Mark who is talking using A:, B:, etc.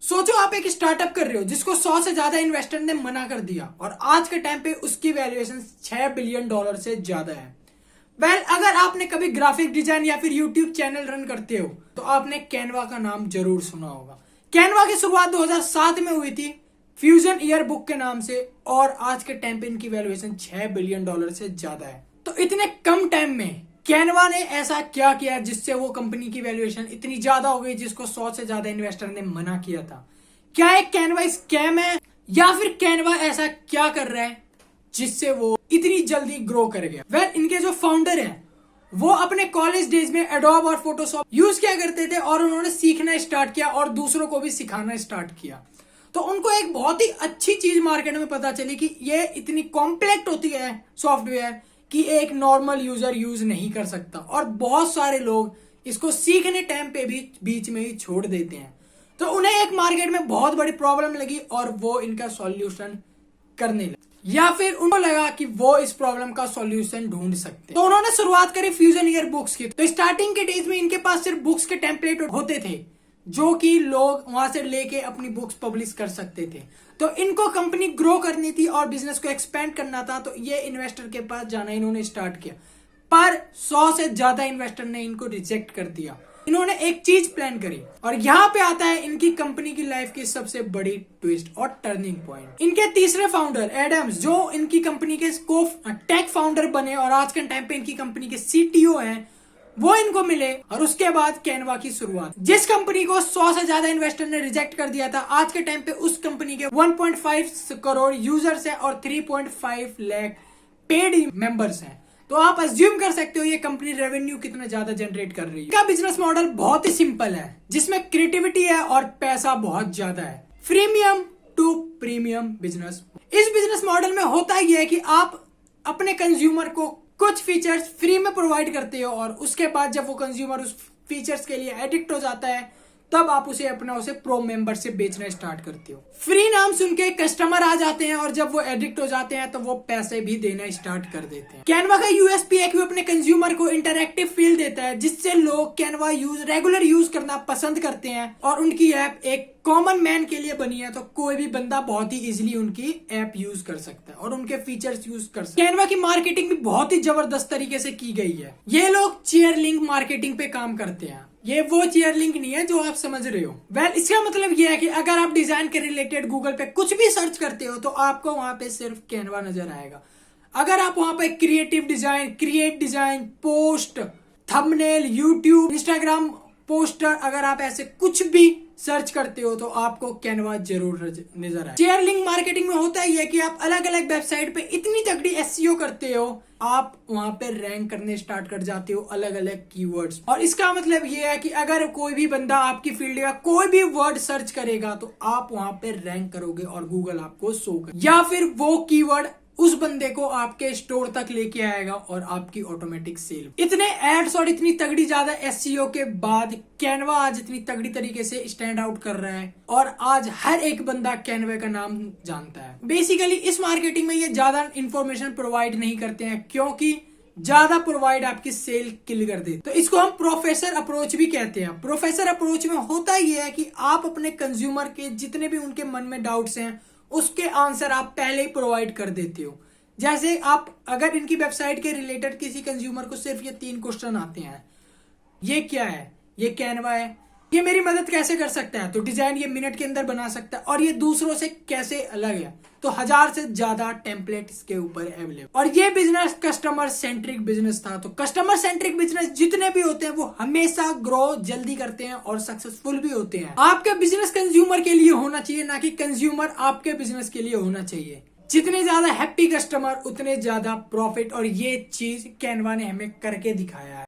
A: सोचो आप एक स्टार्टअप कर रहे हो जिसको 100 से ज्यादा इन्वेस्टर ने मना कर दिया और आज के टाइम पे उसकी वैल्यूएशन $6 बिलियन से ज्यादा है। अगर आपने कभी ग्राफिक डिजाइन या फिर यूट्यूब चैनल रन करते हो तो आपने कैनवा का नाम जरूर सुना होगा। कैनवा की शुरुआत 2007 में हुई थी फ्यूजन ईयरबुक के नाम से और आज के टाइम पे इनकी वैल्यूएशन $6 बिलियन से ज्यादा है। तो इतने कम टाइम में कैनवा ने ऐसा क्या किया जिससे वो कंपनी की वैल्यूएशन इतनी ज्यादा हो गई जिसको 100 से ज्यादा इन्वेस्टर ने मना किया था। क्या एक कैनवा स्कैम है या फिर कैनवा ऐसा क्या कर रहा है जिससे वो इतनी जल्दी ग्रो कर गया? इनके जो फाउंडर हैं वो अपने कॉलेज डेज में एडोब और फोटोशॉप यूज किया करते थे और उन्होंने सीखना स्टार्ट किया और दूसरों को भी सिखाना स्टार्ट किया। तो उनको एक बहुत ही अच्छी चीज मार्केट में पता चली कि ये इतनी कॉम्प्लेक्स होती है सॉफ्टवेयर कि एक नॉर्मल यूजर यूज नहीं कर सकता और बहुत सारे लोग इसको सीखने टाइम पे भी बीच में ही छोड़ देते हैं। तो उन्हें एक मार्केट में बहुत बड़ी प्रॉब्लम लगी और वो इनका सॉल्यूशन करने लगे या फिर उनको लगा कि वो इस प्रॉब्लम का सॉल्यूशन ढूंढ सकते हैं। तो उन्होंने शुरुआत करी फ्यूजन ईयर बुक्स की। तो स्टार्टिंग के डेज में इनके पास सिर्फ बुक्स के टेम्पलेट होते थे जो कि लोग वहां से लेके अपनी बुक्स पब्लिश कर सकते थे। तो इनको कंपनी ग्रो करनी थी और बिजनेस को एक्सपेंड करना था, तो ये इन्वेस्टर के पास जाना इन्होंने स्टार्ट किया, पर 100 से ज्यादा इन्वेस्टर ने इनको रिजेक्ट कर दिया। इन्होंने एक चीज प्लान करी और यहाँ पे आता है इनकी कंपनी की लाइफ की सबसे बड़ी ट्विस्ट और टर्निंग पॉइंट। इनके तीसरे फाउंडर एडम्स जो इनकी कंपनी के टेक फाउंडर बने और आज के टाइम पे इनकी कंपनी के सीटीओ हैं, वो इनको मिले और उसके बाद कैनवा की शुरुआत। जिस कंपनी को 100 से ज्यादा इन्वेस्टर ने रिजेक्ट कर दिया था, आज के टाइम पे उस कंपनी के 1.5 करोड़ यूजर्स हैं और 3.5 लाख पेड मेंबर्स हैं। तो आप अज्यूम कर सकते हो ये कंपनी रेवेन्यू कितना ज्यादा जनरेट कर रही है। इसका बिजनेस मॉडल बहुत ही सिंपल है जिसमें क्रिएटिविटी है और पैसा बहुत ज्यादा है। Freemium to premium business. इस बिजनेस मॉडल में होता यह है कि आप अपने कंज्यूमर को कुछ फीचर्स फ्री में प्रोवाइड करते हो और उसके बाद जब वो कंज्यूमर उस फीचर्स के लिए एडिक्ट हो जाता है तब आप उसे प्रो मेंबरशिप बेचना स्टार्ट करते हो। फ्री नाम सुन के कस्टमर आ जाते हैं और जब वो एडिक्ट हो जाते हैं तो वो पैसे भी देना स्टार्ट कर देते हैं। कैनवा का यूएसपी है कि वो अपने कंज्यूमर को इंटरैक्टिव फील देता है जिससे लोग कैनवा रेगुलर यूज करना पसंद करते हैं और उनकी ऐप एक कॉमन मैन के लिए बनी है, तो कोई भी बंदा बहुत ही इजीली उनकी ऐप यूज कर सकता है और उनके फीचर्स यूज कर सकता है। कैनवा की मार्केटिंग भी बहुत ही जबरदस्त तरीके से की गई है। ये लोग चेयर लिंक मार्केटिंग पे काम करते हैं। ये वो चेयर लिंक नहीं है जो आप समझ रहे हो। इसका मतलब ये है कि अगर आप डिजाइन के रिलेटेड गूगल पे कुछ भी सर्च करते हो तो आपको वहां पे सिर्फ कैनवा नजर आएगा। अगर आप वहां पे create design, post, thumbnail, YouTube, Instagram poster, अगर आप ऐसे कुछ भी सर्च करते हो तो आपको कैनवा जरूर नजर आए। शेयर लिंक मार्केटिंग में होता ही है कि आप अलग अलग वेबसाइट पे इतनी तगड़ी एसईओ करते हो, आप वहां पे रैंक करने स्टार्ट कर जाते हो अलग अलग कीवर्ड्स। और इसका मतलब ये है कि अगर कोई भी बंदा आपकी फील्ड का कोई भी वर्ड सर्च करेगा तो आप वहां पे रैंक करोगे और गूगल आपको शो कर, या फिर वो कीवर्ड उस बंदे को आपके स्टोर तक लेके आएगा और आपकी ऑटोमेटिक सेल। इतने एड्स और इतनी तगड़ी ज्यादा एसईओ के बाद कैनवा आज इतनी तगड़ी तरीके से स्टैंड आउट कर रहा है और आज हर एक बंदा कैनवा का नाम जानता है। बेसिकली इस मार्केटिंग में ये ज्यादा इंफॉर्मेशन प्रोवाइड नहीं करते हैं क्योंकि ज्यादा प्रोवाइड आपकी सेल किल कर दे। तो इसको हम प्रोफेसर अप्रोच भी कहते हैं। प्रोफेसर अप्रोच में होता यह है कि आप अपने कंज्यूमर के जितने भी उनके मन में डाउट्स हैं उसके आंसर आप पहले ही प्रोवाइड कर देते हो। जैसे आप अगर इनकी वेबसाइट के रिलेटेड किसी कंज्यूमर को सिर्फ ये 3 क्वेश्चन आते हैं, ये क्या है, ये कैनवा है, ये मेरी मदद कैसे कर सकता है, तो डिजाइन ये मिनट के अंदर बना सकता है और ये दूसरों से कैसे अलग है, तो 1000 से ज्यादा टेम्पलेट इसके ऊपर अवेलेबल। और ये बिजनेस कस्टमर सेंट्रिक बिजनेस था। तो कस्टमर सेंट्रिक बिजनेस जितने भी होते हैं वो हमेशा ग्रो जल्दी करते हैं और सक्सेसफुल भी होते हैं। आपका बिजनेस कंज्यूमर के लिए होना चाहिए, ना कि कंज्यूमर आपके बिजनेस के लिए होना चाहिए। जितने ज्यादा हैप्पी कस्टमर उतने ज्यादा प्रॉफिट, और ये चीज कैनवा ने हमें करके दिखाया है।